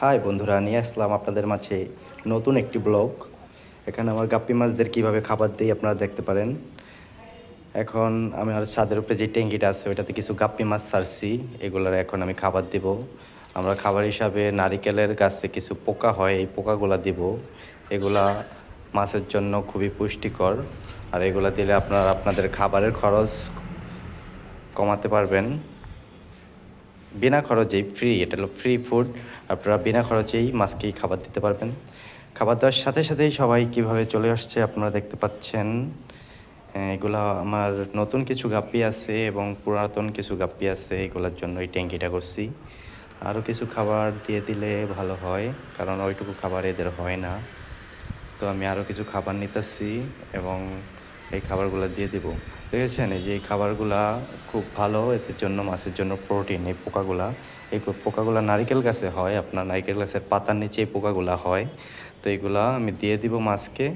High বন্ধুরা, নিয়ে আসলাম আপনাদের মাঝে নতুন একটি ব্লগ। এখানে আমার গাপ্পি মাছদের কিভাবে খাবার দিই আপনারা দেখতে পারেন। এখন আমি আর ছাদের উপরে যে ট্যাঙ্কিটা আছে ওইটাতে কিছু গাপ্পি মাছ ছাড়ছি, এগুলার এখন আমি খাবার দিব। আমরা খাবার হিসাবে নারিকেলের গাছে কিছু পোকা হয়, এই পোকাগুলা দিব। এগুলা মাছের জন্য খুবই পুষ্টিকর, আর এগুলা দিলে আপনারা আপনাদের খাবারের খরচ কমাতে পারবেন বিনা খরচেই। এটা হলো ফ্রি ফুড। আপনারা বিনা খরচেই মাছকেই খাবার দিতে পারবেন। খাবার দেওয়ার সাথে সাথেই সবাই কীভাবে চলে আসছে আপনারা দেখতে পাচ্ছেন। এগুলা আমার নতুন কিছু গাপ্পি আছে এবং পুরাতন কিছু গাপ্পি আছে, এগুলোর জন্য এই ট্যাঙ্কিটা করছি। আরও কিছু খাবার দিয়ে দিলে ভালো হয়, কারণ ওইটুকু খাবার এদের হয় না। তো আমি আরও কিছু খাবার নিতেছি এবং এই খাবারগুলো দিয়ে দেব। দেখেছেন, এই যে এই খাবারগুলা খুব ভালো, এদের জন্য মাছের জন্য প্রোটিন। এই পোকাগুলা নারিকেল গাছে হয়, আপনার নারিকেল গাছের পাতার নিচে এই পোকাগুলা হয়। তো এইগুলা আমি দিয়ে দিব মাছকে,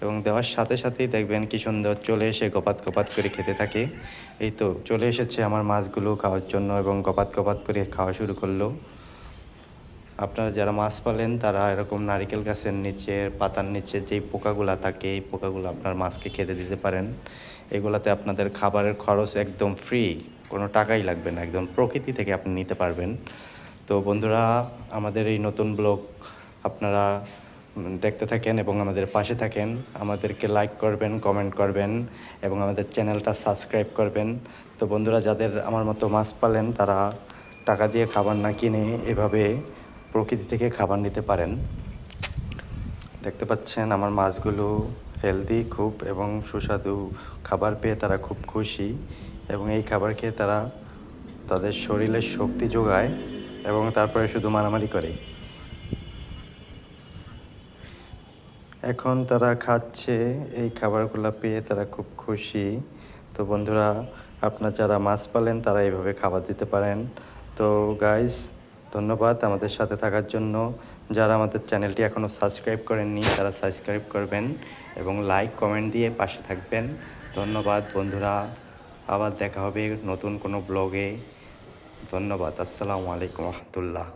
এবং দেওয়ার সাথে সাথেই দেখবেন কি সুন্দর চলে এসে গপাত গপাত করে খেতে থাকে। এই তো চলে এসেছে আমার মাছগুলো খাওয়ার জন্য এবং গপাত গপাত করে খাওয়া শুরু করলো। আপনারা যারা মাছ পালেন তারা এরকম নারিকেল গাছের নিচে, পাতার নিচে যেই পোকাগুলা থাকে, এই পোকাগুলো আপনার মাছকে খেতে দিতে পারেন। এগুলাতে আপনাদের খাবারের খরচ একদম ফ্রি, কোনো টাকাই লাগবে না, একদম প্রকৃতি থেকে আপনি নিতে পারবেন। তো বন্ধুরা, আমাদের এই নতুন ব্লগ আপনারা দেখতে থাকেন এবং আমাদের পাশে থাকেন। আমাদেরকে লাইক করবেন, কমেন্ট করবেন এবং আমাদের চ্যানেলটা সাবস্ক্রাইব করবেন। তো বন্ধুরা, যাদের আমার মতো মাছ পালেন তারা টাকা দিয়ে খাবার না কিনে এভাবে প্রকৃতি থেকে খাবার নিতে পারেন। দেখতে পাচ্ছেন আমার মাছগুলো হেলদি খুব এবং সুস্বাদু খাবার পেয়ে তারা খুব খুশি, এবং এই খাবার খেয়ে তারা তাদের শরীরে শক্তি যোগায় এবং তারপরে শুধু মারামারি করে। এখন তারা খাচ্ছে, এই খাবারগুলো পেয়ে তারা খুব খুশি। তো বন্ধুরা, আপনারা যারা মাছ পালেন তারা এইভাবে খাবার দিতে পারেন। তো গাইস, ধন্যবাদ আমাদের সাথে থাকার জন্য। যারা আমাদের চ্যানেলটি এখনও সাবস্ক্রাইব করেননি তারা সাবস্ক্রাইব করবেন এবং লাইক কমেন্ট দিয়ে পাশে থাকবেন। ধন্যবাদ বন্ধুরা, আবার দেখা হবে নতুন কোনো ব্লগে। ধন্যবাদ। আসসালামু আলাইকুম রহমতুল্লাহ।